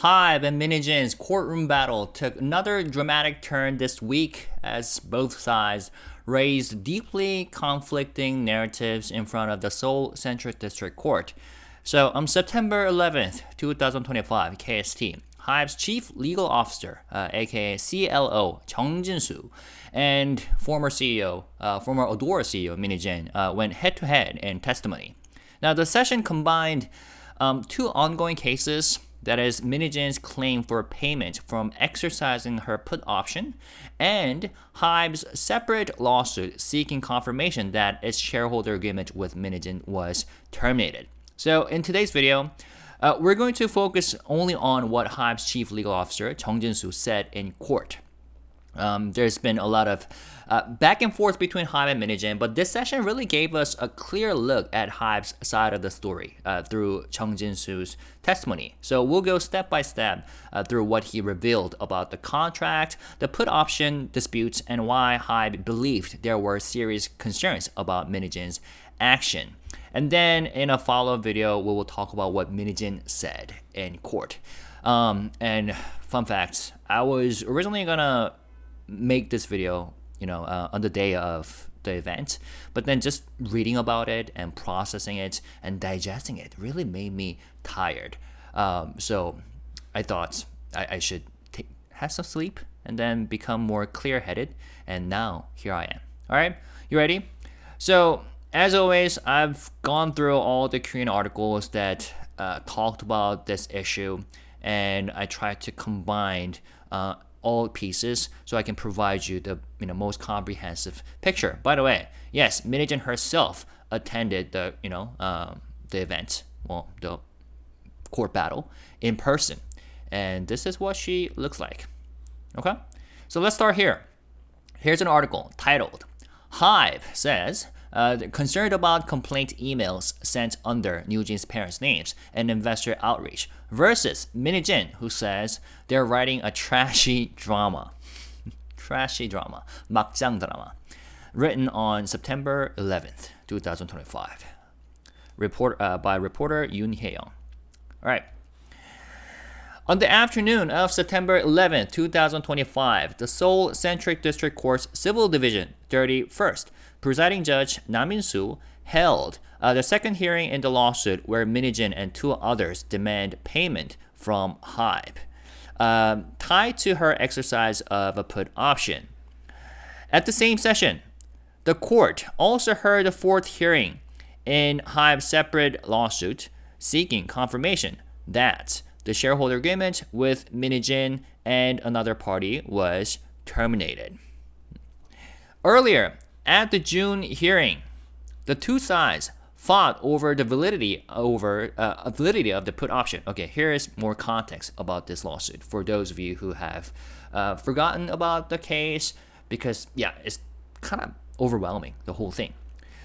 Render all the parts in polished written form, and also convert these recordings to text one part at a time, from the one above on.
HYBE and Minhijin's courtroom battle took another dramatic turn this week as both sides raised deeply conflicting narratives in front of the Seoul Central District Court. So on September 11th, 2025, KST, HYBE's chief legal officer, aka CLO, Jin-soo, and former ADOR CEO, Minhijin, went head-to-head in testimony. Now, the session combined two ongoing cases, that is Minhijin's claim for payment from exercising her put option, and HYBE's separate lawsuit seeking confirmation that its shareholder agreement with Minhijin was terminated. So in today's video, we're going to focus only on what HYBE's chief legal officer, Jin-soo, said in court. There's been a lot of back and forth between HYBE and Minhijin, but this session really gave us a clear look at HYBE's side of the story through Jin-soo's testimony. So we'll go step by step through what he revealed about the contract, the put option disputes, and why HYBE believed there were serious concerns about Minhijin's action. And then in a follow-up video, we will talk about what Minhijin said in court. And fun fact, I was originally gonna make this video, on the day of the event, but then just reading about it and processing it and digesting it really made me tired. So I thought I should have some sleep and then become more clear-headed. And now here I am. All right, you ready? So as always, I've gone through all the Korean articles that talked about this issue, and I tried to combine all pieces so I can provide you the most comprehensive picture. By the way, yes, Minhijin herself attended the event, the court battle in person, and this is what she looks like. Okay, so let's start here. Here's an article titled HYBE says concerned about complaint emails sent under 뉴진's parents' names and investor outreach versus Minhijin, who says they're writing a trashy drama, 막장드라마, written on September 11th, 2025, by reporter Yoon Hye-young. All right. On the afternoon of September 11th, 2025, the Seoul Central District Court's Civil Division 31st presiding judge Nam Min-soo held the second hearing in the lawsuit where Minhijin and two others demand payment from HYBE tied to her exercise of a put option. At the same session, the court also heard a fourth hearing in HYBE's separate lawsuit seeking confirmation that the shareholder agreement with Minhijin and another party was terminated. Earlier, at the June hearing, the two sides fought over the validity of the put option. Okay, here is more context about this lawsuit for those of you who have forgotten about the case, because it's kind of overwhelming, the whole thing.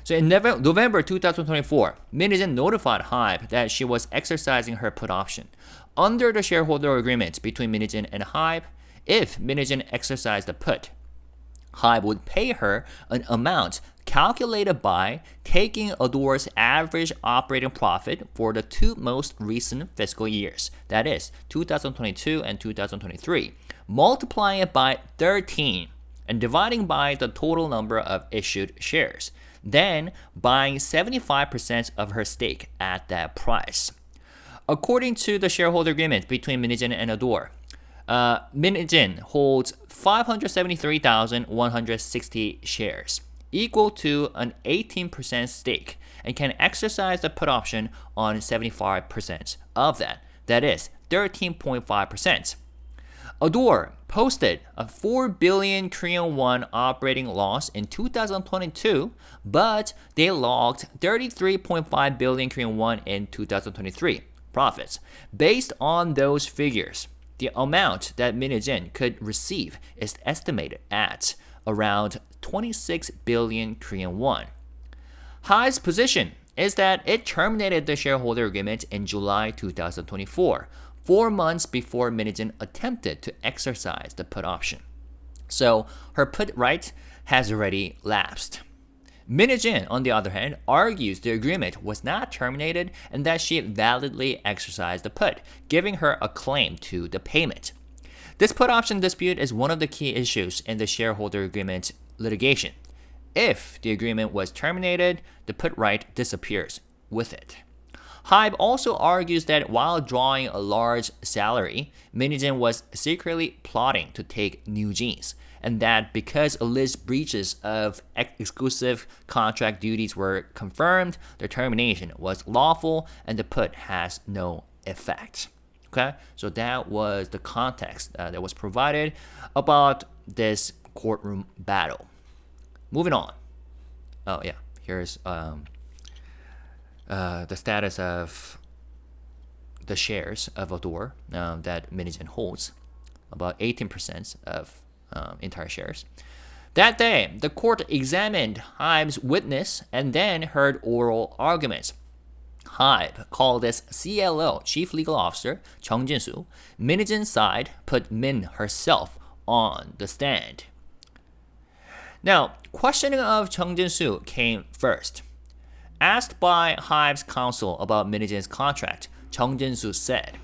So in November 2024, Minhijin notified HYBE that she was exercising her put option. Under the shareholder agreement between Minhijin and HYBE, if Minhijin exercised the put, HYBE would pay her an amount calculated by taking ADOR's average operating profit for the two most recent fiscal years, that is 2022 and 2023, multiplying it by 13 and dividing by the total number of issued shares, then buying 75% of her stake at that price. According to the shareholder agreement between Minhijin and ADOR, Minhijin holds 573,160 shares, equal to an 18% stake, and can exercise the put option on 75% of that, that is 13.5%. ADOR posted a 4 billion Korean won operating loss in 2022, but they logged 33.5 billion Korean won in 2023 profits. Based on those figures, the amount that Minhijin could receive is estimated at around 26 billion Korean won. HYBE's position is that it terminated the shareholder agreement in July 2024, 4 months before Minhijin attempted to exercise the put option. So her put right has already lapsed. Minhijin, on the other hand, argues the agreement was not terminated and that she validly exercised the put, giving her a claim to the payment. This put option dispute is one of the key issues in the shareholder agreement litigation. If the agreement was terminated, the put right disappears with it. HYBE also argues that while drawing a large salary, Minhijin was secretly plotting to take NewJeans, and that because alleged breaches of exclusive contract duties were confirmed, the termination was lawful and the put has no effect. Okay, so that was the context that was provided about this courtroom battle. Moving on. Oh yeah, here's the status of the shares of ADOR that Minhijin holds, about 18% of entire shares. That day, the court examined HYBE's witness and then heard oral arguments. HYBE called this CLO, Chief Legal Officer, Chung Jin-soo. Minhijin's side put Min herself on the stand. Now, questioning of Chung Jin-soo came first. Asked by HYBE's counsel about Minhijin's contract, Chung Jin-soo said,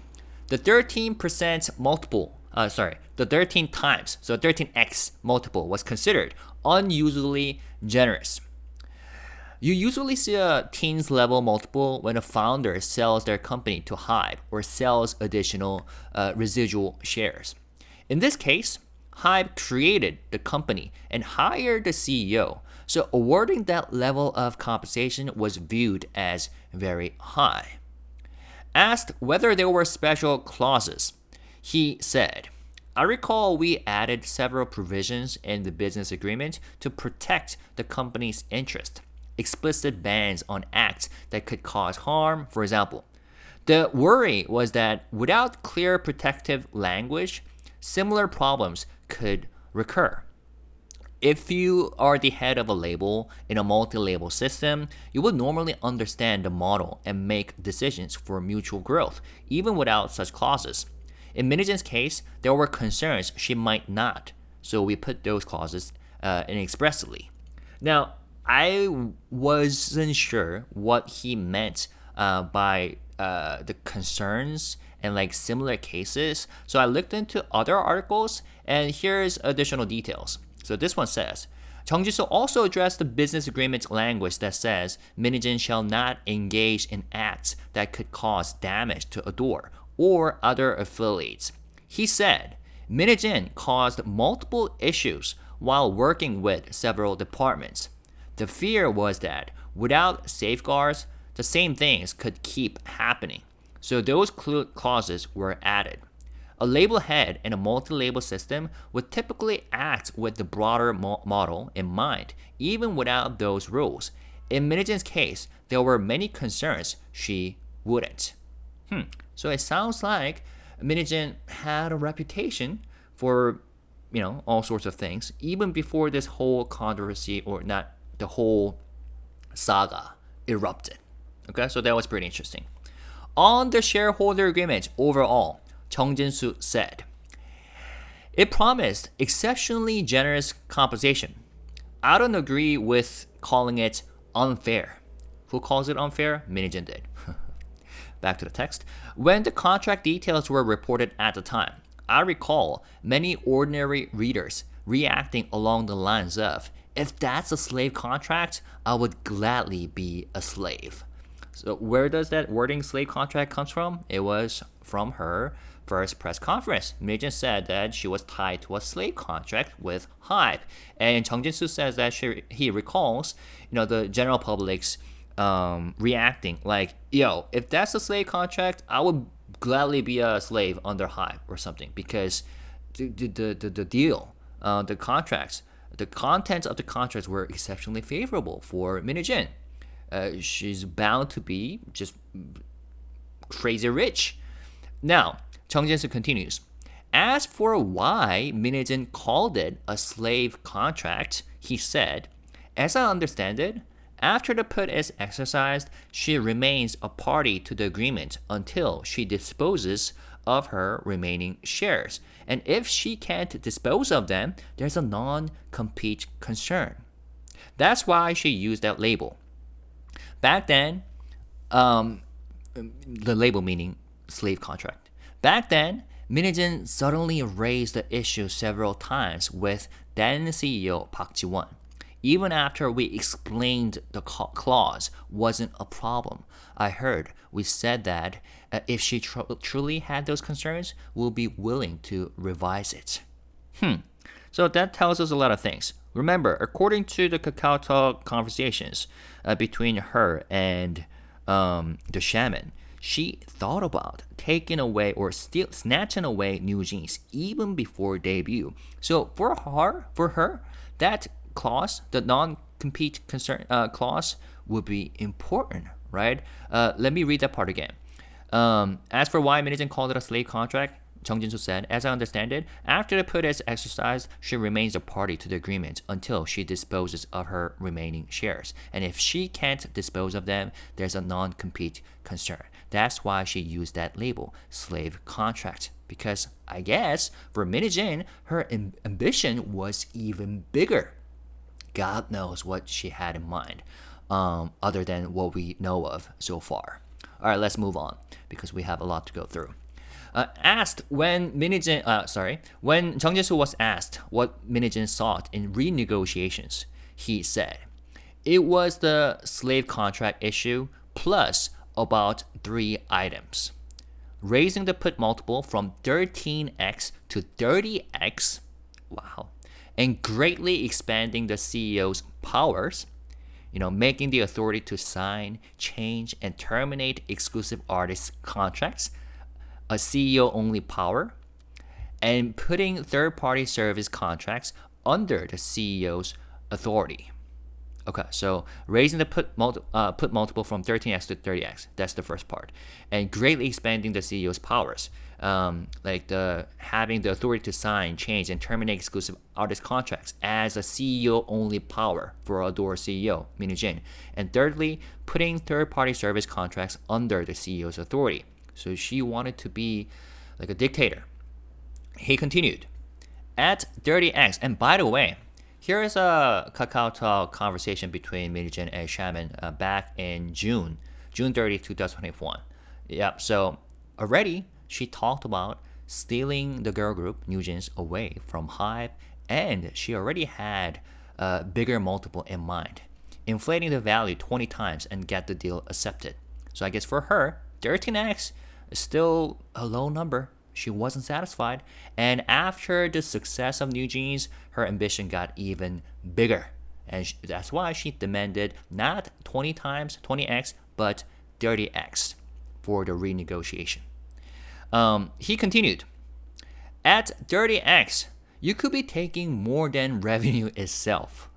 the 13% multiple, the 13 times, so 13x multiple was considered unusually generous. You usually see a teens level multiple when a founder sells their company to HYBE or sells additional residual shares. In this case, HYBE created the company and hired the CEO, so awarding that level of compensation was viewed as very high. Asked whether there were special clauses, he said, I recall we added several provisions in the business agreement to protect the company's interest. Explicit bans on acts that could cause harm, for example. The worry was that without clear protective language, similar problems could recur. If you are the head of a label in a multi-label system, you would normally understand the model and make decisions for mutual growth, even without such clauses. In Minhijin's case, there were concerns she might not, so we put those clauses in expressly. Now, I wasn't sure what he meant by the concerns and like similar cases, so I looked into other articles, and here's additional details. So this one says, Chung Jin-soo also addressed the business agreement language that says Minhijin shall not engage in acts that could cause damage to ADOR or other affiliates. He said, Minhijin caused multiple issues while working with several departments. The fear was that without safeguards, the same things could keep happening. So those clauses were added. A label head in a multi-label system would typically act with the broader model in mind, even without those rules. In Minhijin's case, there were many concerns she wouldn't. So it sounds like Minhijin had a reputation for, all sorts of things, even before this whole controversy, or not the whole saga, erupted. Okay, so that was pretty interesting. On the shareholder agreement overall, Chung Jin-soo said, it promised exceptionally generous compensation. I don't agree with calling it unfair. Who calls it unfair? Minhijin did. Back to the text. When the contract details were reported at the time, I recall many ordinary readers reacting along the lines of, if that's a slave contract, I would gladly be a slave. So where does that wording slave contract comes from? It was from her first press conference. Minhijin said that she was tied to a slave contract with HYBE. And Chung Jin-soo says that he recalls, the general public's reacting like, yo, if that's a slave contract, I would gladly be a slave under HYBE or something, because the deal, the contracts, the contents of the contracts were exceptionally favorable for Minhijin. She's bound to be just crazy rich. Now, Chung Jin-soo continues. As for why Minhijin called it a slave contract, he said, as I understand it, after the put is exercised, she remains a party to the agreement until she disposes of her remaining shares. And if she can't dispose of them, there's a non-compete concern. That's why she used that label. Back then, the label meaning slave contract. Back then, Minhijin suddenly raised the issue several times with then CEO Park Ji-won. Even after we explained the clause wasn't a problem, I heard we said that if she truly had those concerns, we'll be willing to revise it. So that tells us a lot of things. Remember, according to the Kakao Talk conversations between her and the shaman, she thought about taking away or snatching away New Jeans even before debut. So for her, that clause, the non-compete concern clause, would be important, right? Let me read that part again. As for why Minhijin called it a slave contract, Chung Jin-soo said, as I understand it, after the put is exercised, she remains a party to the agreement until she disposes of her remaining shares. And if she can't dispose of them, there's a non-compete concern. That's why she used that label, slave contract. Because I guess for Minhijin, her ambition was even bigger. God knows what she had in mind, other than what we know of so far. All right, let's move on because we have a lot to go through. When Chung Jin-soo was asked what Minhijin sought in renegotiations, he said, it was the slave contract issue plus about 3 items. Raising the put multiple from 13x to 30x, wow, and greatly expanding the CEO's powers, making the authority to sign, change, and terminate exclusive artist contracts a CEO-only power, and putting third-party service contracts under the CEO's authority. Okay, so raising the put multiple from 13x to 30x, that's the first part. And greatly expanding the CEO's powers, like having the authority to sign, change, and terminate exclusive artist contracts as a CEO-only power for ADOR CEO, Minhijin. And thirdly, putting third-party service contracts under the CEO's authority. So she wanted to be like a dictator. He continued, at 30x, and by the way, here is a Kakao Talk conversation between Minhijin and Shaman back in June 30, 2021. Yep, so already she talked about stealing the girl group, New Jeans, away from HYBE, and she already had a bigger multiple in mind, inflating the value 20 times and get the deal accepted. So I guess for her, 13x is still a low number. She wasn't satisfied, and after the success of New Jeans, her ambition got even bigger, and that's why she demanded not 20x, but 30x for the renegotiation. He continued, at 30x, you could be taking more than revenue itself.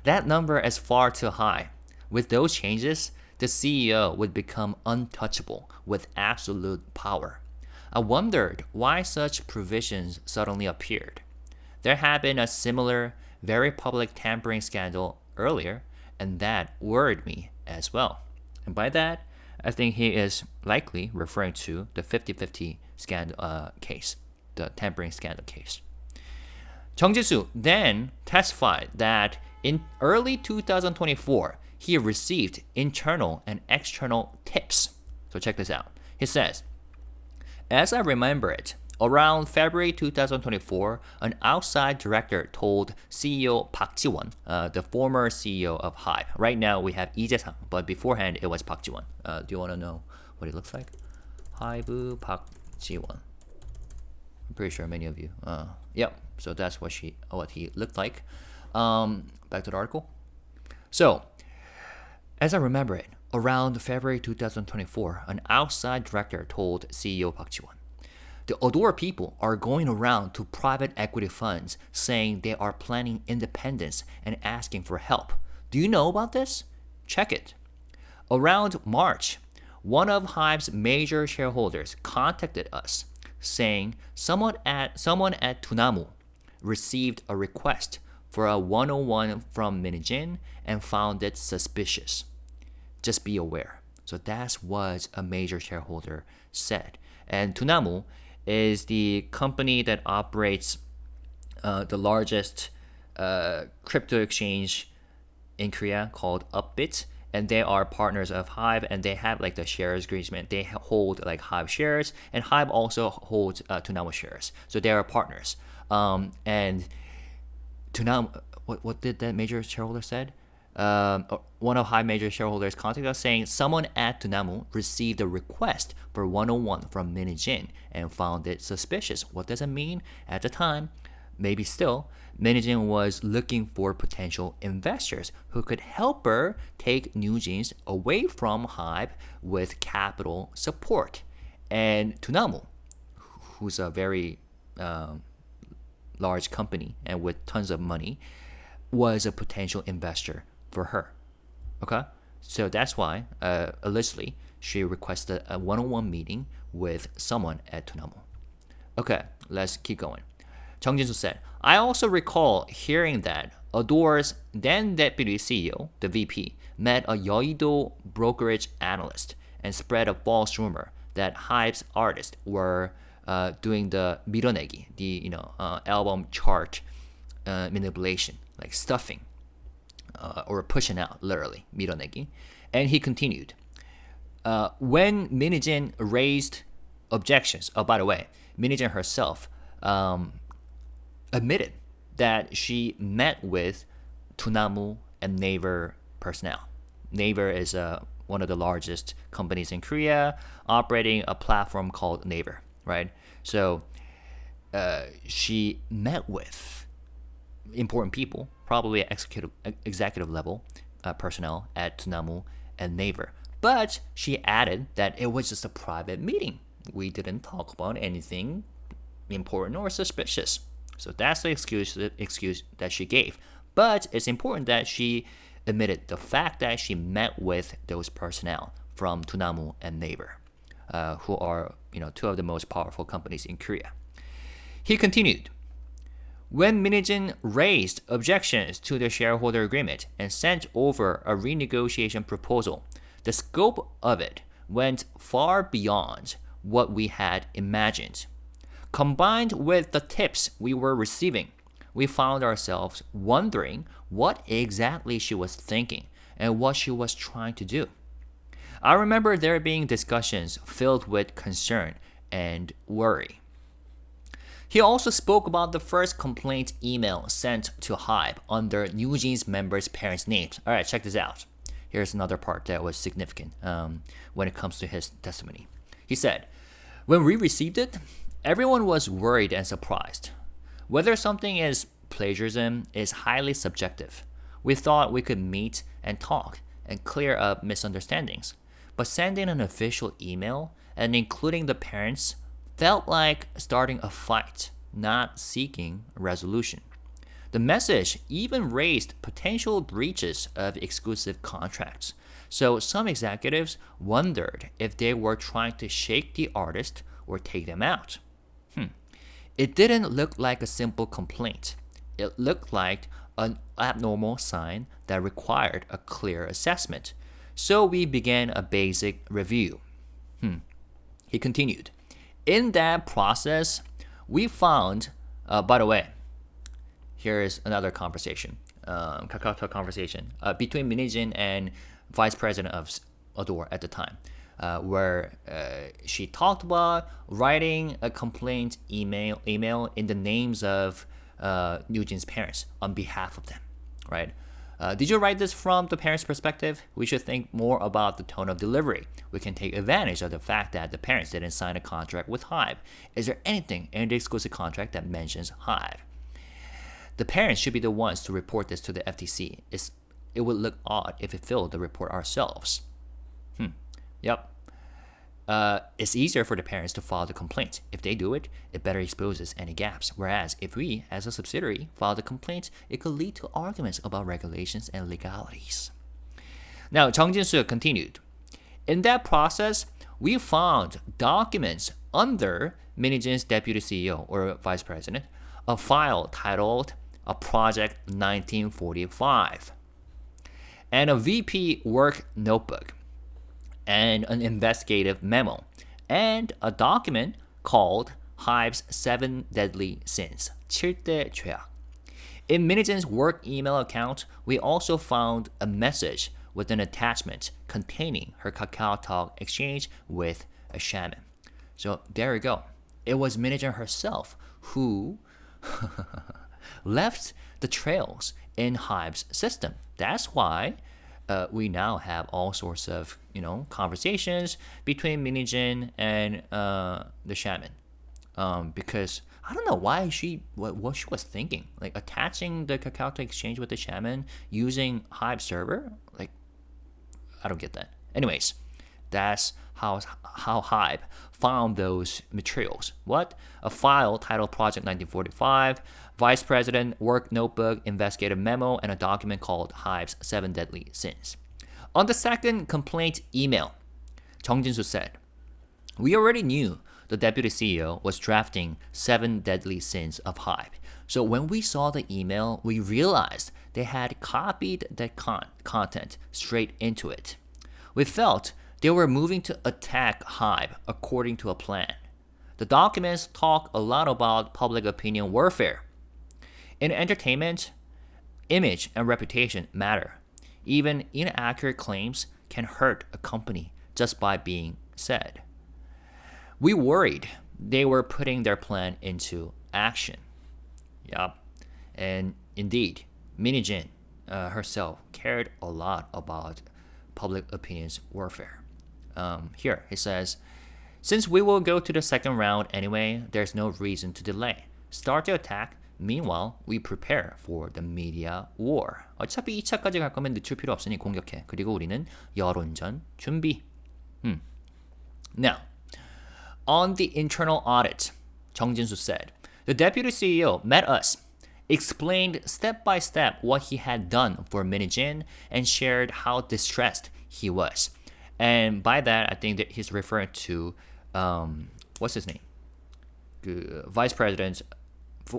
That number is far too high. With those changes, the CEO would become untouchable with absolute power. I wondered why such provisions suddenly appeared. There had been a similar, very public tampering scandal earlier, and that worried me as well. And by that, I think he is likely referring to the 50-50 scandal case, the tampering scandal case. Chung Jin-soo then testified that in early 2024, he received internal and external tips. So check this out. He says, as I remember it, around February 2024, an outside director told CEO Park Ji-won, the former CEO of HYBE. Right now we have Lee Jae-sang, but beforehand it was Park Ji-won. Do you want to know what he looks like? HYBE Park Ji-won. I'm pretty sure many of you. Yep. So that's what he looked like. Back to the article. So, as I remember it, around February 2024, an outside director told CEO Park Ji-won, the ADOR people are going around to private equity funds saying they are planning independence and asking for help. Do you know about this? Check it. Around March, one of HYBE's major shareholders contacted us saying someone at Tunamu received a request for a 101 from Minhijin and found it suspicious. Just be aware. So that's what a major shareholder said. And Tunamu is the company that operates the largest crypto exchange in Korea called Upbit, and they are partners of HYBE, and they have like the shares agreement. They hold like HYBE shares, and HYBE also holds Tunamo shares, so they are partners. And Tunamo, what did that major shareholder said? One of HYBE major shareholders contacted us saying someone at Tunamo received a request for 101 from Minhee-jin and found it suspicious. What does it mean? At the time, maybe still, Minhee-jin was looking for potential investors who could help her take NewJeans away from HYBE with capital support. And Tunamo, who's a very large company and with tons of money, was a potential investor for her. Okay? So that's why, allegedly, she requested a one-on-one meeting with someone at Tunamo. Okay, let's keep going. Jung-Jin-soo said, I also recall hearing that ADOR's then deputy CEO, the VP, met a Yeouido brokerage analyst and spread a false rumor that HYBE's artists were doing the 밀어내기, the album chart manipulation, like stuffing or pushing out, literally, 밀어내기. And he continued, when Minhee-jin raised objections, oh, by the way, Minhee-jin herself admitted that she met with Tunamo and Naver personnel. Naver is one of the largest companies in Korea, operating a platform called Naver, right? So she met with important people, probably executive level personnel at Tunamo and Naver. But she added that it was just a private meeting. We didn't talk about anything important or suspicious. So that's the excuse that she gave. But it's important that she admitted the fact that she met with those personnel from Tunamo and Naver, who are two of the most powerful companies in Korea. He continued, when Minhee-jin raised objections to the shareholder agreement and sent over a renegotiation proposal, the scope of it went far beyond what we had imagined. Combined with the tips we were receiving, we found ourselves wondering what exactly she was thinking and what she was trying to do. I remember there being discussions filled with concern and worry. He also spoke about the first complaint email sent to HYBE under NewJeans members' parents' names. All right, check this out. Here's another part that was significant when it comes to his testimony. He said, when we received it, everyone was worried and surprised. Whether something is plagiarism is highly subjective. We thought we could meet and talk and clear up misunderstandings. But sending an official email and including the parents felt like starting a fight, not seeking a resolution. The message even raised potential breaches of exclusive contracts. So some executives wondered if they were trying to shake the artist or take them out. It didn't look like a simple complaint. It looked like an abnormal sign that required a clear assessment. So we began a basic review. He continued, in that process, we found, by the way, here is another conversation, Kakao Talk conversation between Minhee-jin and Vice President of ADOR at the time, where she talked about writing a complaint email in the names of NewJeans' parents on behalf of them, right? Did you write this from the parents' perspective? We should think more about the tone of delivery. We can take advantage of the fact that the parents didn't sign a contract with HYBE. Is there anything in the exclusive contract that mentions HYBE? The parents should be the ones to report this to the FTC. It would look odd if we filled the report ourselves. Yep. It's easier for the parents to file the complaint. If they do it, it better exposes any gaps. Whereas if we, as a subsidiary, file the complaint, it could lead to arguments about regulations and legalities. Now, Jung-Jin-soo continued. In that process, we found documents under Minhee-jin's deputy CEO or vice president, a file titled A Project 1945, and a VP work notebook, and an investigative memo, and a document called HYBE's 7 Deadly Sins, 7대 죄악. In Minhijin's work email account, we also found a message with an attachment containing her KakaoTalk exchange with a shaman. So there you go. It was Minhijin herself who left the trails in HYBE's system. That's why we now have all sorts of conversations between Minhijin and the shaman. Because I don't know why what she was thinking, like attaching the KakaoTalk exchange with the shaman using HYBE server. Like, I don't get that. Anyways, that's how HYBE found those materials. What? A file titled Project 1945, Vice President Work Notebook, Investigative Memo, and a document called HYBE's 7 Deadly Sins. On the second complaint email, Jung Jin-soo said, "We already knew the deputy CEO was drafting 7 Deadly Sins of HYBE. So when we saw the email, we realized they had copied that content straight into it. We felt they were moving to attack HYBE according to a plan. The documents talk a lot about public opinion warfare. In entertainment, image and reputation matter. Even inaccurate claims can hurt a company just by being said. We worried they were putting their plan into action." Yup. And indeed, Minhijin herself cared a lot about public opinions warfare. Here, he says, "Since we will go to the second round anyway, there's no reason to delay. Start the attack. Meanwhile, we prepare for the media war." 어차피 2차까지 갈 거면 늦출 필요 없으니 공격해. 그리고 우리는 여론전 준비. Now, on the internal audit, Jung Jin-soo said, "The deputy CEO met us, explained step by step what he had done for Minhijin, and shared how distressed he was." And by that, I think that he's referring to, what's his name?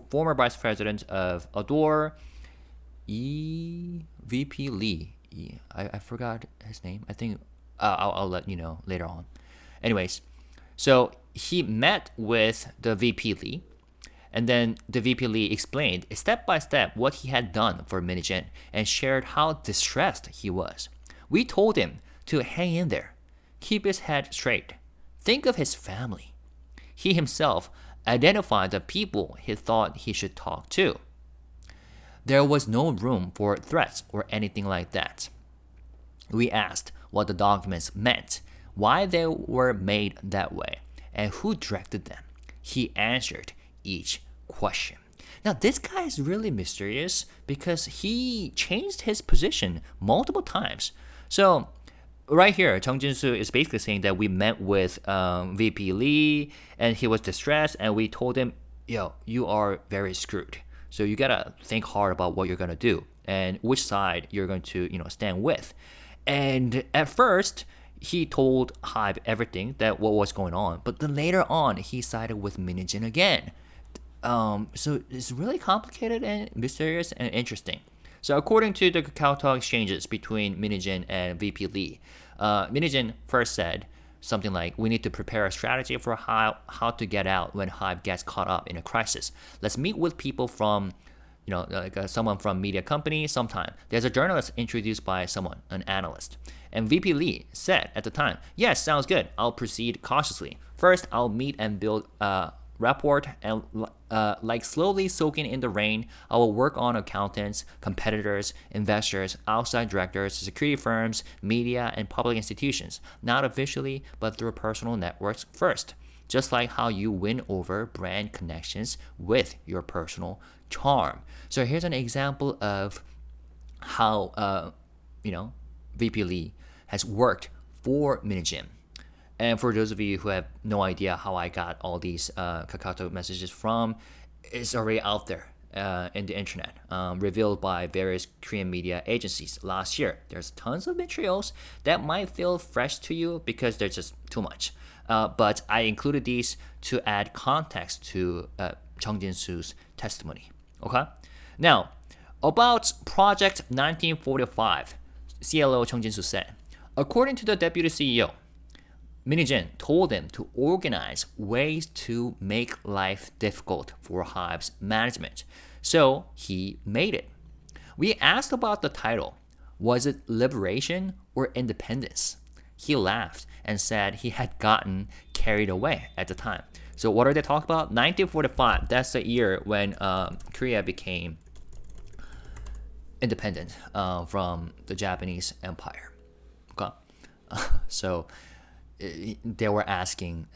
Former Vice President of ADOR, VP Lee. I forgot his name. I think I'll let you know later on. Anyways, so he met with the VP Lee, and then the VP Lee explained step by step what he had done for Minhijin and shared how distressed he was. We told him to hang in there, keep his head straight, think of his family. He himself identified the people he thought he should talk to. There was no room for threats or anything like that. We asked what the documents meant, why they were made that way, and who directed them. He answered each question. Now, this guy is really mysterious because he changed his position multiple times. So, right here, Jung Jin-soo is basically saying that we met with VP Lee and he was distressed and we told him, yo, you are very screwed. So you gotta think hard about what you're gonna do and which side you're going to, stand with. And at first, he told HYBE everything that what was going on, but then later on, he sided with Minhijin again. So it's really complicated and mysterious and interesting. So according to the KakaoTalk exchanges between Minhijin and VP Lee, Minhijin first said something like, we need to prepare a strategy for how to get out when HYBE gets caught up in a crisis. Let's meet with people from, someone from media company sometime. There's a journalist introduced by someone, an analyst. And VP Lee said at the time, yes, sounds good. I'll proceed cautiously. First, I'll meet and build rapport and like slowly soaking in the rain, I will work on accountants, competitors, investors, outside directors, security firms, media, and public institutions, not officially, but through personal networks first. Just like how you win over brand connections with your personal charm. So here's an example of how, VP Lee has worked for Minhijin. And for those of you who have no idea how I got all these KakaoTalk messages from, it's already out there in the internet, revealed by various Korean media agencies last year. There's tons of materials that might feel fresh to you because there's just too much. But I included these to add context to Jung Jin-soo's testimony. Okay? Now, about Project 1945, CLO Jung Jin-soo said, according to the deputy CEO, Minhijin told him to organize ways to make life difficult for HYBE's management. So he made it. We asked about the title. Was it Liberation or Independence? He laughed and said he had gotten carried away at the time. So what are they talking about? 1945. That's the year when Korea became independent from the Japanese Empire. Okay. So they were asking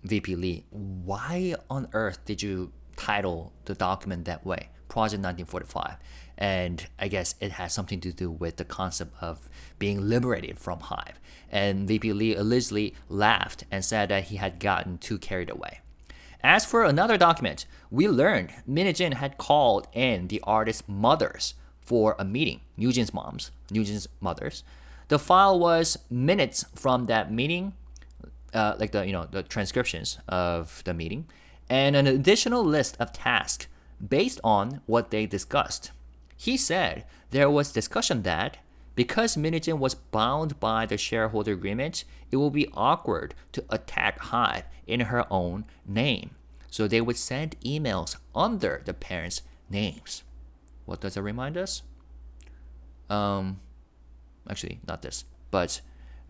VP Lee, why on earth did you title the document that way, Project 1945? And I guess it has something to do with the concept of being liberated from HYBE. And VP Lee allegedly laughed and said that he had gotten too carried away. As for another document, we learned Minhee-jin had called in the artist's mothers for a meeting, Yujin's mothers. The file was minutes from that meeting, like the transcriptions of the meeting, and an additional list of tasks based on what they discussed. He said there was discussion that because Minhee-jin was bound by the shareholder agreement, it will be awkward to attack HYBE in her own name. So they would send emails under the parents' names. What does it remind us? Actually, not this, but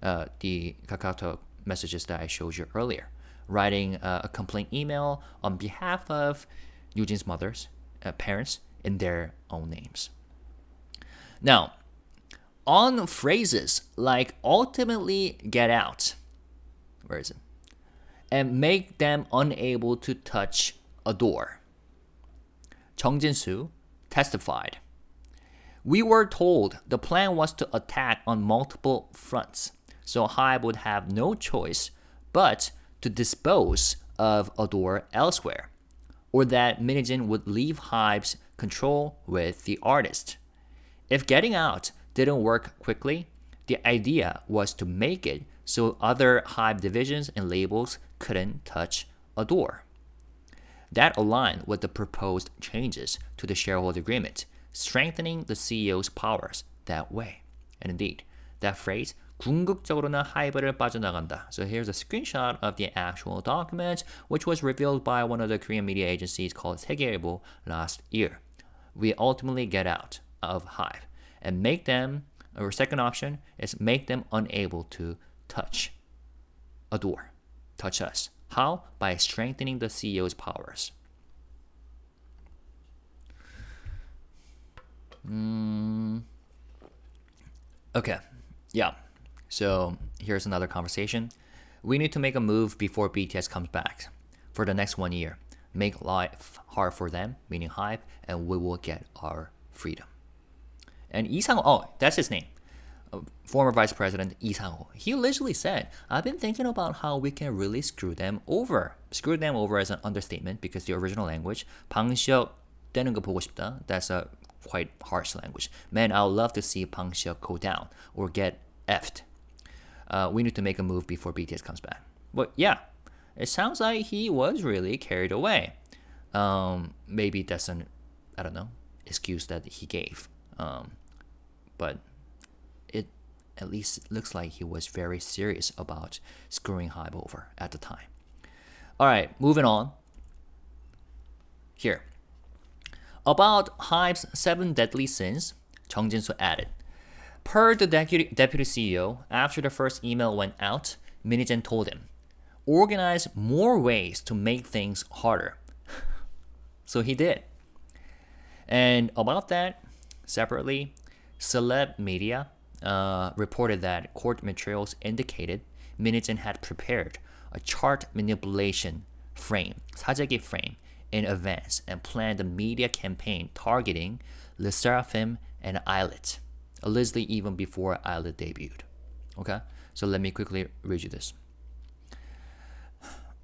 the KakaoTalk messages that I showed you earlier. Writing a complaint email on behalf of Yujin's mother's parents in their own names. Now, on phrases like ultimately get out, where is it? And make them unable to touch a door. Chung Jin-soo testified. We were told the plan was to attack on multiple fronts, so HYBE would have no choice but to dispose of ADOR elsewhere, or that Minhee-jin would leave HYBE's control with the artist. If getting out didn't work quickly, the idea was to make it so other HYBE divisions and labels couldn't touch ADOR. That aligned with the proposed changes to the shareholder agreement, strengthening the CEO's powers that way. And indeed, that phrase, 궁극적으로는 하이브를 빠져나간다. So here's a screenshot of the actual document, which was revealed by one of the Korean media agencies called 세계일보 last year. We ultimately get out of HYBE and make them, or second option is make them unable to touch ADOR, touch us. How? By strengthening the CEO's powers. Okay, yeah. So here's another conversation. We need to make a move before BTS comes back. For the next 1 year, make life hard for them, meaning HYBE, and we will get our freedom. And Lee Sang-ho, oh, that's his name. Former Vice President Lee Sang-ho. He allegedly said, I've been thinking about how we can really screw them over. Screw them over as an understatement because the original language, 방시혁 떼는 거 보고 싶다. That's a quite harsh language. Man, I would love to see 방시혁 go down or get effed. We need to make a move before BTS comes back. But yeah, it sounds like he was really carried away. Maybe that's an, I don't know, excuse that he gave. But it at least looks like he was very serious about screwing HYBE over at the time. All right, moving on. Here. About HYBE's 7 deadly sins, Chung Jin-soo added. Per the deputy CEO, after the first email went out, Minhee-jin told him, organize more ways to make things harder. So he did. And about that, separately, celeb media reported that court materials indicated Minhee-jin had prepared a chart manipulation frame, 사재기 frame, in advance and planned a media campaign targeting Le Sserafim and Islet, allegedly even before Islet debuted. Okay, so let me quickly read you this.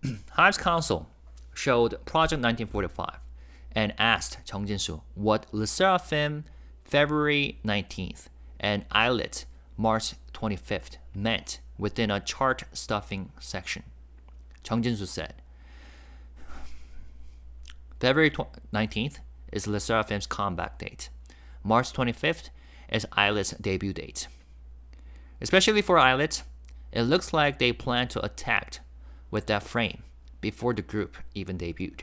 HYBE's counsel showed Project 1945 and asked Chung Jin-soo what Le Sserafim February 19th and Islet March 25th meant within a chart stuffing section. Chung Jin-soo said, February 19th is Le Sserafim's comeback date. March 25th is Islet's debut date. Especially for Islet, it looks like they plan to attack with that frame before the group even debuted.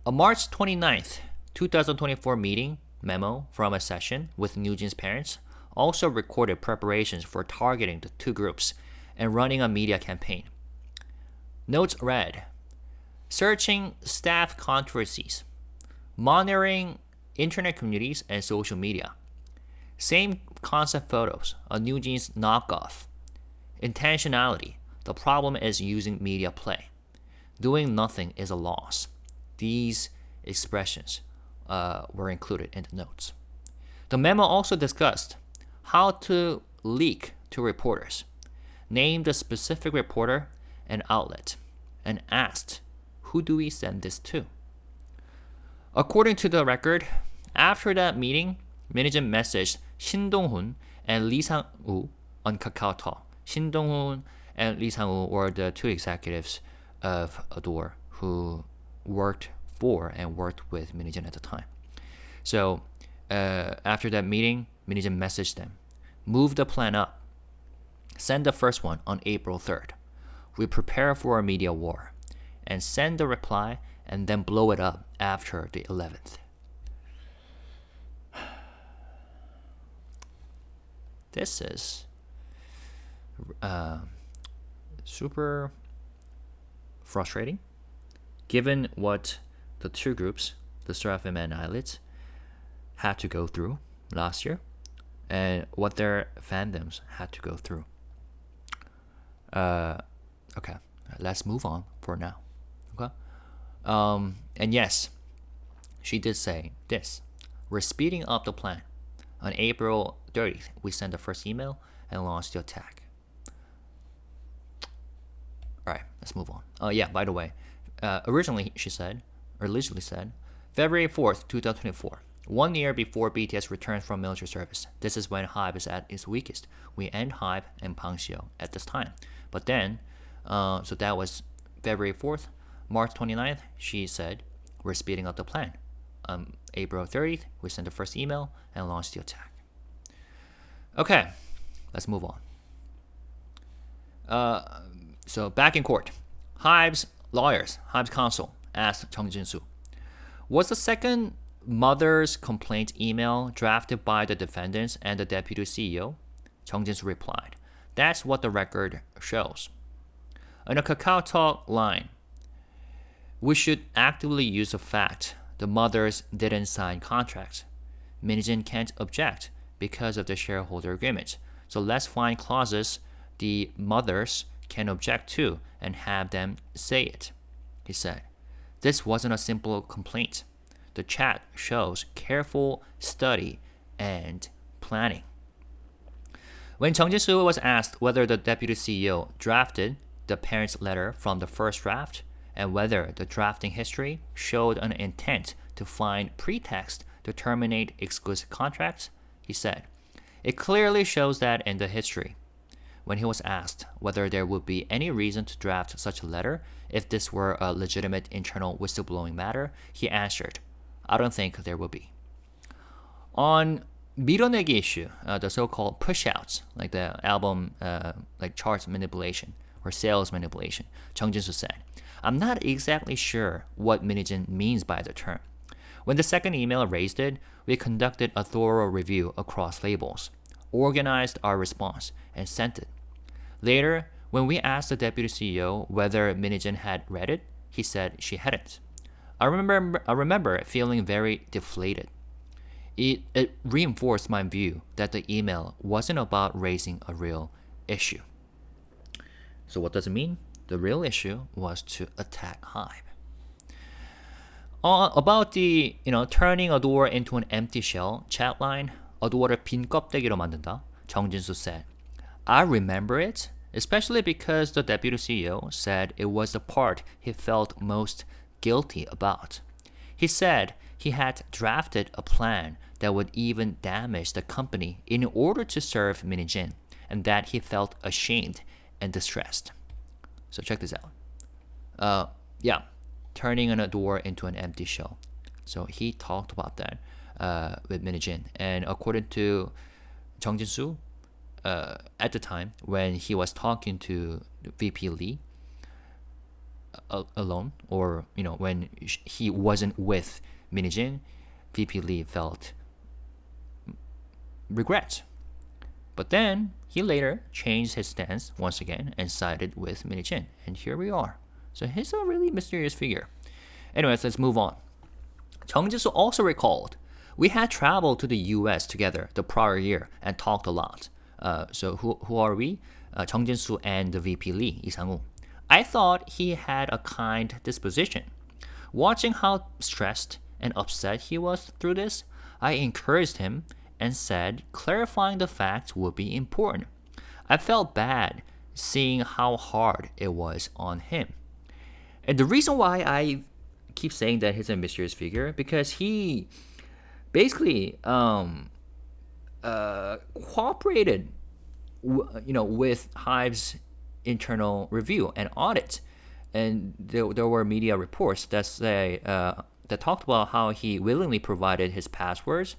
A March 29th, 2024 meeting memo from a session with 뉴진's parents also recorded preparations for targeting the two groups and running a media campaign. Notes read, searching staff controversies, monitoring internet communities and social media, same concept photos, a 뉴진's knockoff, intentionality, the problem is using media play, doing nothing is a loss. These expressions were included in the notes. The memo also discussed how to leak to reporters, named a specific reporter and outlet, and asked, who do we send this to? According to the record, after that meeting, Minhijin messaged Shin Dong-hoon and Lee Sang-woo on KakaoTalk. Shin Dong-hoon and Lee Sang-woo were the two executives of ADOR who worked for and worked with Minhijin at the time. So after that meeting, Minhijin messaged them, move the plan up. Send the first one on April 3rd. We prepare for a media war. And send the reply and then blow it up after the 11th. This is super frustrating given what the two groups, the Seraphim and Eyelids, had to go through last year and what their fandoms had to go through. Okay, let's move on for now. Okay, and yes, she did say this. We're speeding up the plan. On April 30th, we sent the first email and launched the attack. Alright, let's move on. Yeah, by the way, originally said, February 4th, 2024, 1 year before BTS returns from military service. This is when HYBE is at its weakest. We end HYBE and Bangshio at this time. But then, so that was February 4th. March 29th, she said, we're speeding up the plan. April 30th, we sent the first email and launched the attack. Okay, let's move on. So back in court, HYBE's lawyers, HYBE's counsel, asked Chung Jin-soo, was the second mother's complaint email drafted by the defendants and the deputy CEO? Chung Jin-soo replied, that's what the record shows. On a KakaoTalk line, we should actively use the fact the mothers didn't sign contracts. Minhijin can't object because of the shareholder agreement. So let's find clauses the mothers can object to and have them say it, he said. This wasn't a simple complaint. The chat shows careful study and planning. When Chung Jin-soo was asked whether the deputy CEO drafted the parents' letter from the first draft and whether the drafting history showed an intent to find pretext to terminate exclusive contracts, he said, it clearly shows that in the history. When he was asked whether there would be any reason to draft such a letter if this were a legitimate internal whistleblowing matter, he answered, I don't think there will be. On 밀어내기 issue, the so-called push-outs, like the album like charts manipulation or sales manipulation, Chung Jin-soo said, I'm not exactly sure what Minhijin means by the term. When the second email raised it, we conducted a thorough review across labels, organized our response, and sent it. Later, when we asked the deputy CEO whether Minhijin had read it, he said she hadn't. I remember feeling very deflated. It reinforced my view that the email wasn't about raising a real issue. So what does it mean? The real issue was to attack HYBE. About the turning ADOR into an empty shell chat line, ADOR을 빈 껍데기로 만든다, Chung Jin-soo said, I remember it, especially because the deputy CEO said it was the part he felt most guilty about. He said he had drafted a plan that would even damage the company in order to serve Minhijin, and that he felt ashamed and distressed. So check this out. Turning an ADOR into an empty shell. So he talked about that with Minhijin, and according to Chung Jin-soo, at the time when he was talking to VP Lee, alone, or when he wasn't with Minhee-jin, VP Lee felt regret. But then he later changed his stance once again and sided with Minhee-jin, and here we are. So he's a really mysterious figure. Anyways, let's move on. Jung Jin-soo also recalled, "We had traveled to the US together the prior year and talked a lot." So who are we? Jung Jin-soo and the VP Lee, Lee Sang-woo. "I thought he had a kind disposition. Watching how stressed and upset he was through this, I encouraged him and said clarifying the facts would be important. I felt bad seeing how hard it was on him." And the reason why I keep saying that he's a mysterious figure, because he basically cooperated with HYBE's internal review and audit. And there were media reports that talked about how he willingly provided his passwords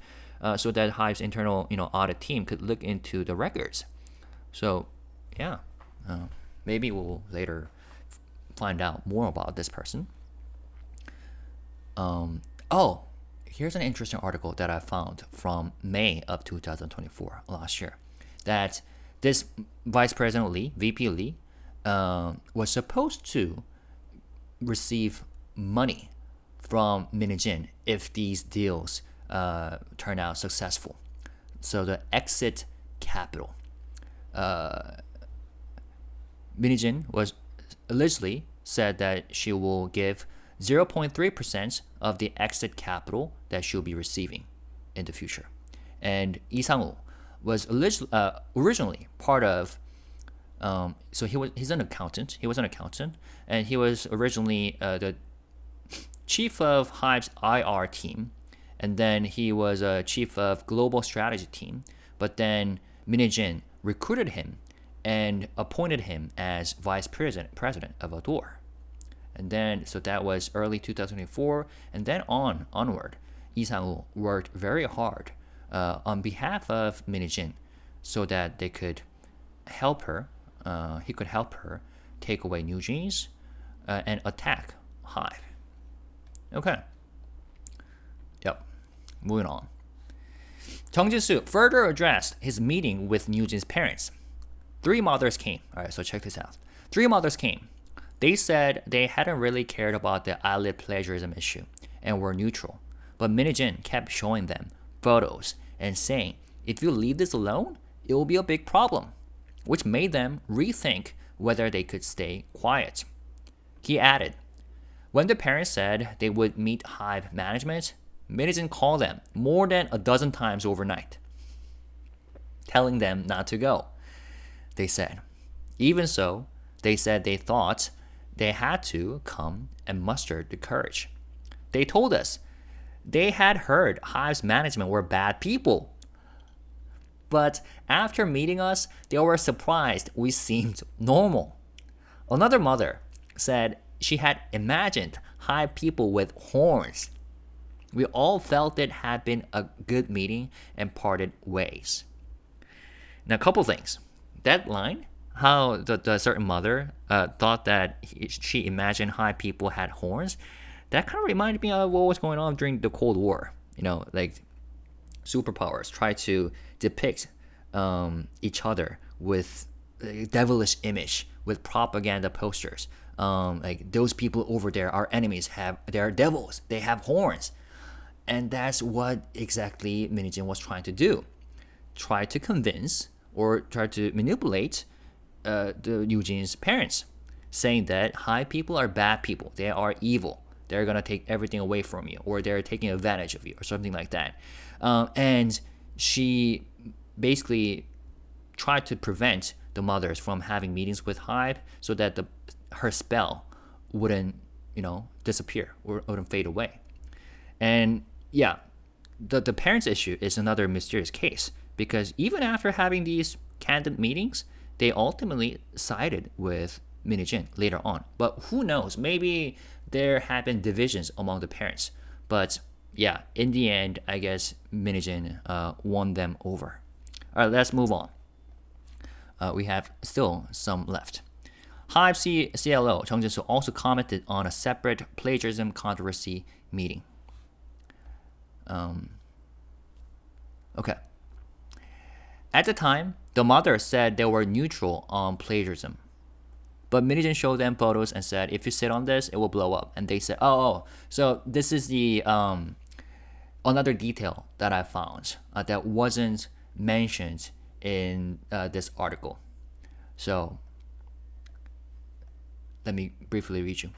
so that HYBE's internal audit team could look into the records. So yeah, maybe we'll later find out more about this person. Here's an interesting article that I found from May of 2024, last year, that this Vice President Lee, VP Lee, was supposed to receive money from Minhee-jin if these deals turn out successful. So the exit capital. Minhee-jin was allegedly said that she will give 0.3% of the exit capital that she'll be receiving in the future. And Lee Sang-woo was originally part of, so he's an accountant. He was an accountant, and he was originally the chief of HYBE's IR team, and then he was a chief of global strategy team. But then Minhee-jin recruited him and appointed him as vice president of ADOR. And then, so that was early 2024, and then onward, Lee Sang-woo worked very hard on behalf of Minhee-jin so that they could help her. He could help her take away NewJeans and attack HYBE. Okay. Yep. Moving on. Jung Jin-soo further addressed his meeting with NewJeans' parents. 3 mothers came. All right, so check this out. 3 mothers came. They said they hadn't really cared about the eyelid plagiarism issue and were neutral. But Minhee-jin kept showing them photos and saying, if you leave this alone, it will be a big problem, which made them rethink whether they could stay quiet. He added, when the parents said they would meet HYBE management, Minhee-jin called them more than a dozen times overnight, telling them not to go. They said, even so, they said they thought they had to come and muster the courage. They told us they had heard HYBE's management were bad people. But after meeting us, they were surprised we seemed normal. Another mother said she had imagined HYBE people with horns. We all felt it had been a good meeting and parted ways. Now, a couple things. That line, how the certain mother thought that she imagined HYBE people had horns, that kind of reminded me of what was going on during the Cold War. You know, like superpowers try to depict each other with a devilish image, with propaganda posters. Like those people over there, our enemies, they're devils. They have horns. And that's what exactly Minhee-jin was trying to do. Try to convince or try to manipulate the NewJeans' parents, saying that HYBE people are bad people. They are evil. They're going to take everything away from you, or they're taking advantage of you, or something like that. And she basically tried to prevent the mothers from having meetings with HYBE so that her spell wouldn't, disappear or wouldn't fade away. And yeah, the parents' issue is another mysterious case, because even after having these candid meetings, they ultimately sided with Minhee-jin later on. But who knows? Maybe there had been divisions among the parents. But yeah, in the end, I guess Minhee-jin won them over. All right, let's move on. We have still some left. HYBE CLO 정진수 also commented on a separate plagiarism controversy meeting. Okay. At the time, the mother said they were neutral on plagiarism. But Minijin showed them photos and said, if you sit on this, it will blow up. And they said, oh. So this is the another detail that I found that wasn't mentioned in this article. So let me briefly read you.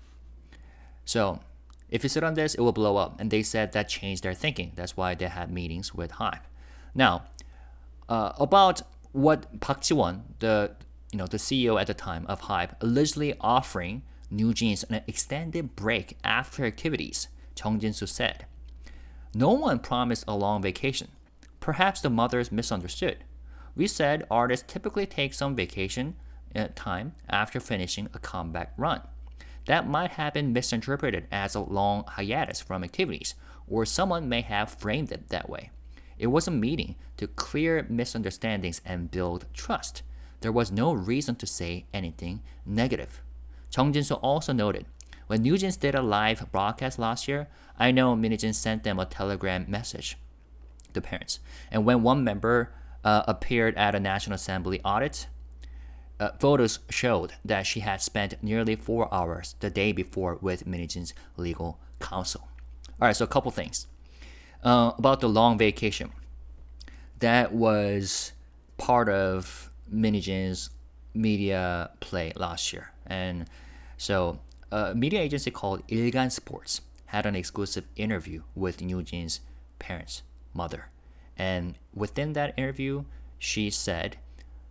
So if you sit on this, it will blow up. And they said that changed their thinking. That's why they had meetings with HYBE. Now, about what Park Ji-won, the CEO at the time of HYBE, allegedly offering NewJeans an extended break after activities, Chung Jin-soo said, "No one promised a long vacation. Perhaps the mothers misunderstood. We said artists typically take some vacation time after finishing a comeback run. That might have been misinterpreted as a long hiatus from activities, or someone may have framed it that way. It was a meeting to clear misunderstandings and build trust. There was no reason to say anything negative." Chung Jin-soo also noted, "When NewJeans did a live broadcast last year, I know Minijin sent them a telegram message, the parents. And when one member appeared at a National Assembly audit, photos showed that she had spent nearly 4 hours the day before with Minijin's legal counsel." All right, so a couple things. About the long vacation. That was part of Minijin's media play last year. And so a media agency called 일간 Sports had an exclusive interview with NewJeans' parents' mother. And within that interview, she said,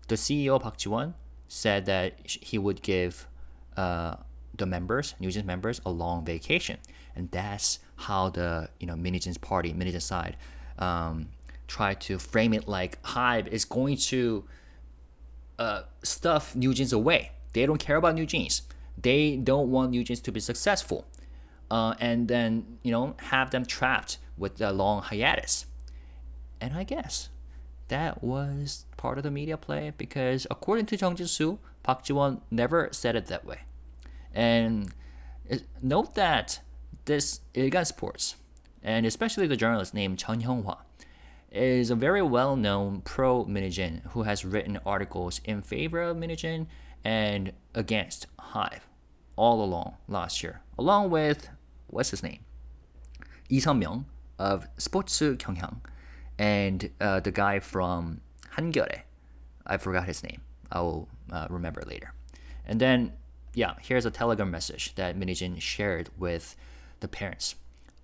the CEO Park Ji-won said that he would give the members, NewJeans members, a long vacation. And that's how the Minijin's party, Minijin's side, tried to frame it like HYBE is going to stuff NewJeans away. They don't care about NewJeans. They don't want NewJeans to be successful, and then have them trapped with a long hiatus. And I guess that was part of the media play because according to Chung Jin-soo, Park Ji-won never said it that way. And note that this 일간 Sports, and especially the journalist named Chun Hyung-hwa, is a very well-known pro-Minijin who has written articles in favor of Minijin and against HYBE all along last year, along with, what's his name? Lee Seon-myung of 스포츠 경향, and the guy from 한겨레. I forgot his name. I will remember later. And then, here's a telegram message that Minijin shared with the parents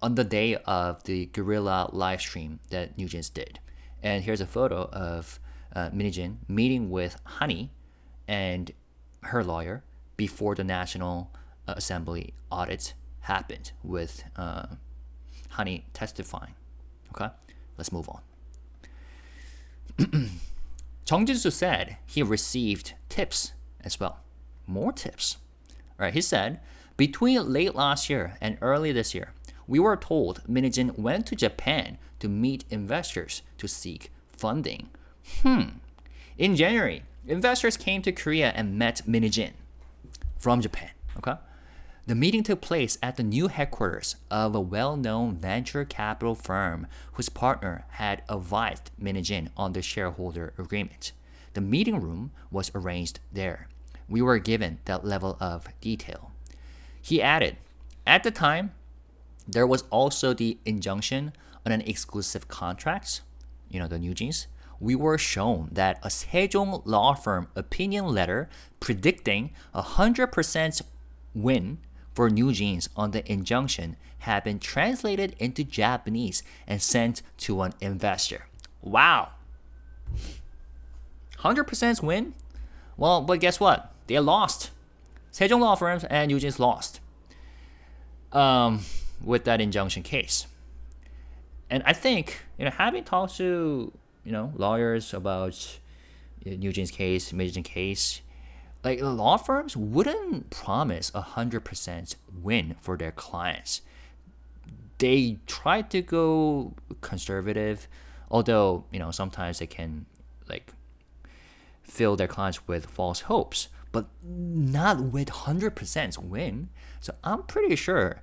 on the day of the guerrilla live stream that NewJeans did. And here's a photo of Minijin meeting with Hani and her lawyer before the National Assembly audit happened with Hani testifying. Okay, let's move on. Chung Jin-soo said he received tips as well. More tips. All right, he said, between late last year and early this year, we were told Minijin went to Japan to meet investors to seek funding. In January, investors came to Korea and met Minijin from Japan. Okay, the meeting took place at the new headquarters of a well-known venture capital firm whose partner had advised Minijin on the shareholder agreement. The meeting room was arranged there. We were given that level of detail. He added, at the time, there was also the injunction on an exclusive contract, the NewJeans. We were shown that a Sejong law firm opinion letter predicting 100% win for NewJeans on the injunction had been translated into Japanese and sent to an investor. Wow. 100% win? Well, but guess what? They lost. Sejong law firms and NewJeans lost with that injunction case. And I think, having talked to, lawyers about NewJeans case, Minijin case, like law firms wouldn't promise 100% win for their clients. They try to go conservative, although, sometimes they can fill their clients with false hopes. but not with 100% win. So I'm pretty sure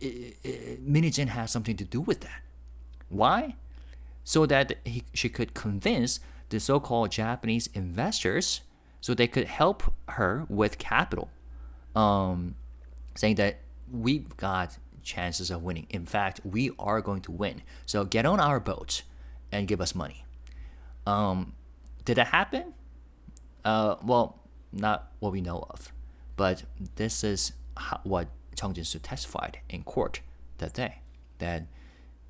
Minhee-jin has something to do with that. Why? So that she could convince the so-called Japanese investors so they could help her with capital, saying that we've got chances of winning. In fact, we are going to win. So get on our boat and give us money. Did that happen? Well, not what we know of. But this is what Chung Jin-soo testified in court that day. That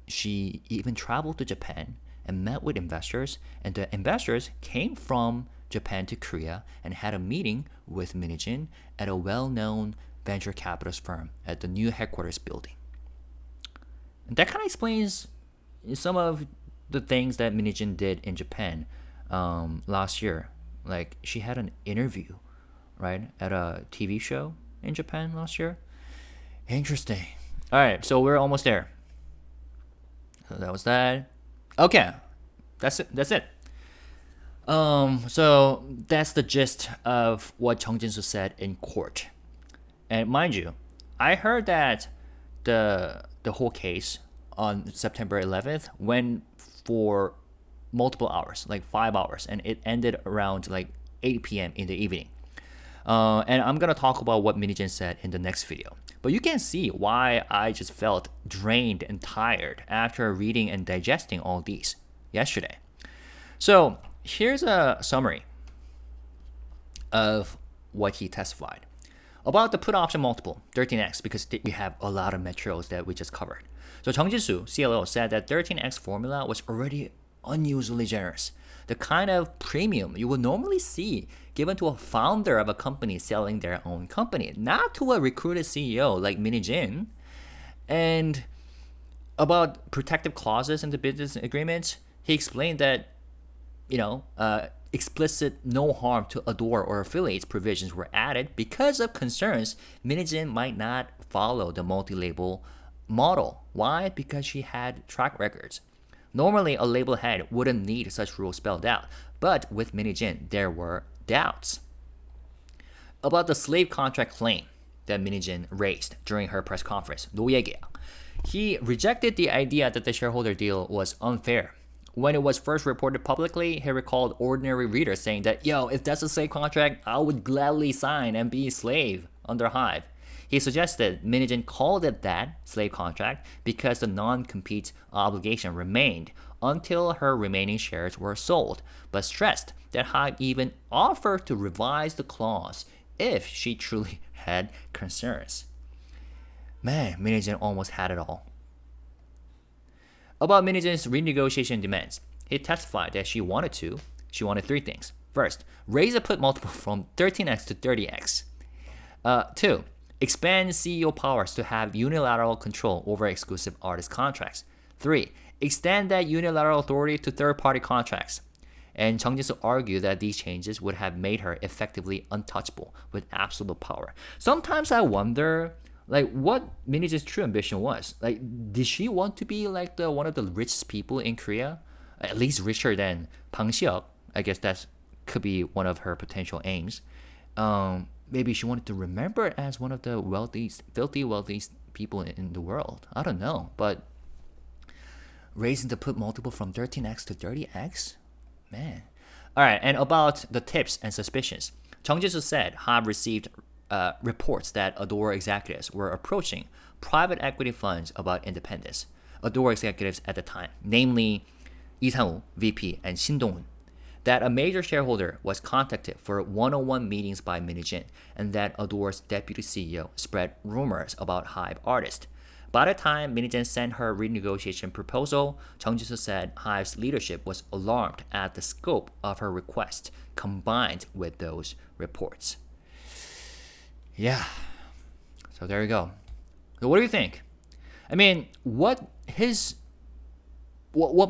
she even traveled to Japan and met with investors, and the investors came from Japan to Korea and had a meeting with Minhee-jin at a well-known venture capitalist firm at the new headquarters building. And that kind of explains some of the things that Minhee-jin did in Japan last year. Like, she had an interview, right, at a TV show in Japan last year. Interesting. All right, so we're almost there. So that was that. Okay, that's it. So that's the gist of what Chung Jin-soo said in court. And mind you, I heard that the whole case on September 11th went for multiple hours, like 5 hours, and it ended around like 8 p.m. in the evening. And I'm gonna talk about what Minhee-jin said in the next video. But you can see why I just felt drained and tired after reading and digesting all these yesterday. So here's a summary of what he testified about the put option multiple, 13x, because we have a lot of materials that we just covered. So Chung Jin-soo, CLO, said that 13x formula was already unusually generous. The kind of premium you would normally see given to a founder of a company selling their own company, not to a recruited CEO like Minhee-jin. And about protective clauses in the business agreement, he explained that, explicit no harm to ADOR or affiliates provisions were added because of concerns Minhee-jin might not follow the multi-label model. Why? Because she had track records. Normally, a label head wouldn't need such rules spelled out, but with Minhee-jin, there were doubts. About the slave contract claim that Minhee-jin raised during her press conference, 노예계약, he rejected the idea that the shareholder deal was unfair. When it was first reported publicly, he recalled ordinary readers saying that, if that's a slave contract, I would gladly sign and be a slave under HYBE. He suggested Minhee-jin called it that, slave contract, because the non-compete obligation remained until her remaining shares were sold, but stressed that HYBE even offered to revise the clause if she truly had concerns. Man, Minhee-jin almost had it all. About Minhee-jin's renegotiation demands, he testified that she wanted 3 things. First, raise the put multiple from 13x to 30x. 2, expand CEO powers to have unilateral control over exclusive artist contracts. 3, extend that unilateral authority to third-party contracts. And Chung Jin-soo argued that these changes would have made her effectively untouchable with absolute power. Sometimes I wonder, what Minhee-jin's true ambition was. Did she want to be one of the richest people in Korea? At least richer than Bang Si-hyuk. I guess that could be one of her potential aims. Maybe she wanted to remember as one of the filthy wealthiest people in the world. I don't know. But raising the put multiple from 13x to 30x? Man. Alright, and about the tips and suspicions. Chung Jin-soo said HYBE received reports that ADOR executives were approaching private equity funds about independence. ADOR executives at the time, namely Lee Sang-woo, VP, and Shin Dong-hun, that a major shareholder was contacted for one-on-one meetings by Minhee-jin, and that ADOR's deputy CEO spread rumors about HYBE artists. By the time Minhee-jin sent her renegotiation proposal, Chung Jin-soo said HYBE's leadership was alarmed at the scope of her request combined with those reports. Yeah, so there you go. So what do you think? I mean, what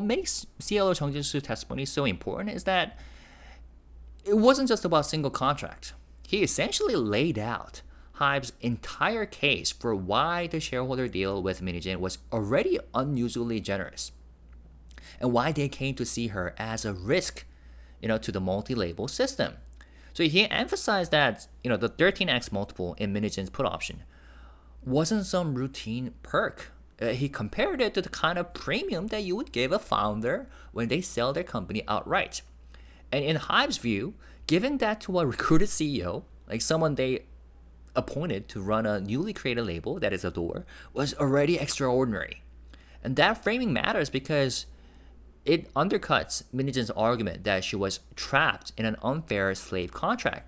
makes CLO Chung Jin-soo testimony so important is that it wasn't just about single contract. He essentially laid out HYBE's entire case for why the shareholder deal with Minhee-jin was already unusually generous, and why they came to see her as a risk, to the multi-label system. So he emphasized that the 13x multiple in Minijin's put option wasn't some routine perk. He compared it to the kind of premium that you would give a founder when they sell their company outright. And in HYBE's view, giving that to a recruited CEO, like someone they appointed to run a newly created label that is ADOR, was already extraordinary. And that framing matters because it undercuts Minijin's argument that she was trapped in an unfair slave contract.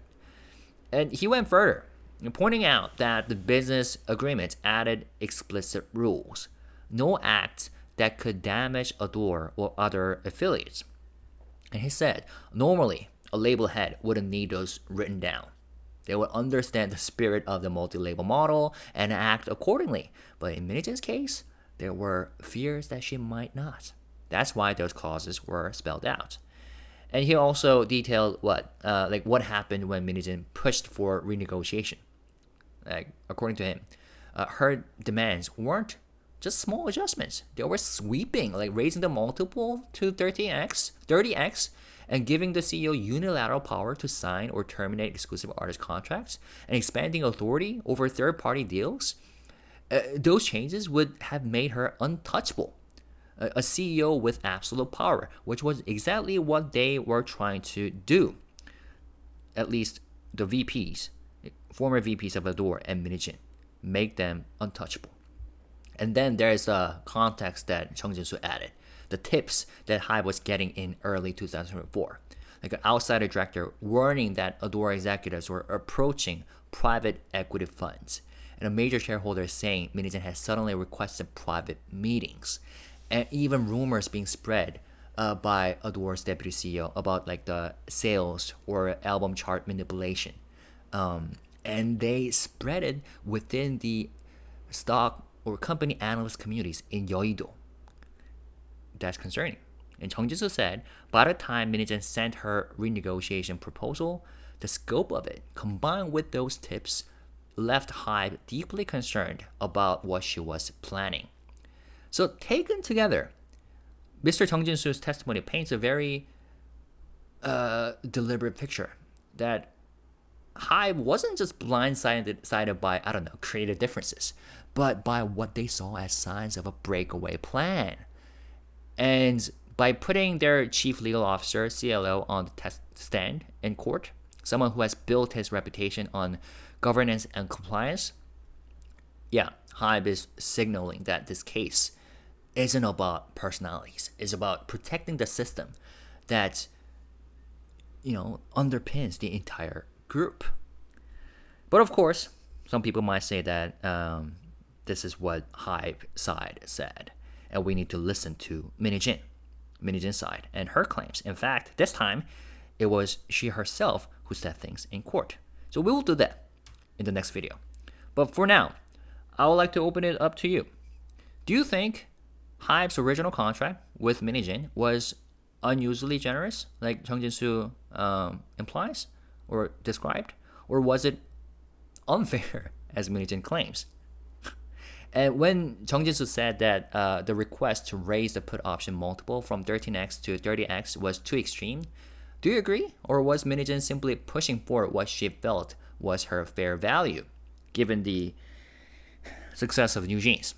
And he went further, pointing out that the business agreement added explicit rules, no act that could damage ADOR or other affiliates. And he said, normally, a label head wouldn't need those written down. They would understand the spirit of the multi-label model and act accordingly. But in Minijin's case, there were fears that she might not. That's why those clauses were spelled out. And he also detailed what happened when Minijin pushed for renegotiation. According to him, her demands weren't just small adjustments. They were sweeping, like raising the multiple to 30x, and giving the CEO unilateral power to sign or terminate exclusive artist contracts, and expanding authority over third-party deals. Those changes would have made her untouchable, a CEO with absolute power, which was exactly what they were trying to do. At least the VPs, former VPs of ADOR and Minijin, make them untouchable. And then there's a context that Chung Jin-soo added, the tips that HYBE was getting in early 2004. Like an outsider director warning that ADOR executives were approaching private equity funds, and a major shareholder saying Minijin had suddenly requested private meetings, and even rumors being spread by ADOR's deputy CEO about like the sales or album chart manipulation. And they spread it within the stock or company analyst communities in Yeouido. That's concerning. And Chung Jin-soo said, by the time Minijin sent her renegotiation proposal, the scope of it, combined with those tips, left HYBE deeply concerned about what she was planning. So taken together, Mr. Chung Jin-soo's testimony paints a very deliberate picture that HYBE wasn't just blindsided by, creative differences, but by what they saw as signs of a breakaway plan. And by putting their chief legal officer, CLO, on the test stand in court, someone who has built his reputation on governance and compliance, HYBE is signaling that this case isn't about personalities. It's about protecting the system that, underpins the entire group. But of course, some people might say that this is what HYBE side said, and we need to listen to Minijin's side and her claims. In fact, this time, it was she herself who said things in court. So we will do that in the next video. But for now, I would like to open it up to you. Do you think HYBE's original contract with Minijin was unusually generous, like Chung Jin-soo implies or described? Or was it unfair, as Minijin claims? And when Chung Jin-soo said that the request to raise the put option multiple from 13x to 30x was too extreme, do you agree? Or was Minijin simply pushing for what she felt was her fair value, given the success of New Jeans?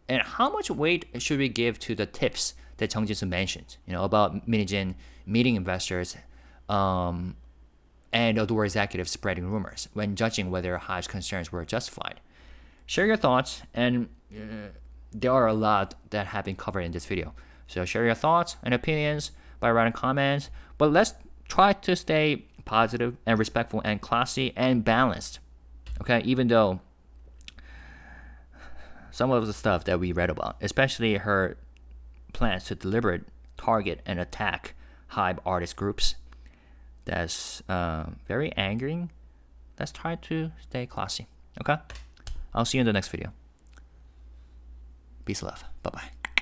And how much weight should we give to the tips that Chung Jin-soo mentioned, about Minijin meeting investors and ADOR executives spreading rumors when judging whether HYBE's concerns were justified? Share your thoughts, and there are a lot that have been covered in this video. So share your thoughts and opinions by writing comments, but let's try to stay positive and respectful and classy and balanced, okay? Even though some of the stuff that we read about, especially her plans to deliberate target and attack HYBE artist groups, that's very angering. Let's try to stay classy, okay? I'll see you in the next video. Peace, love. Bye-bye.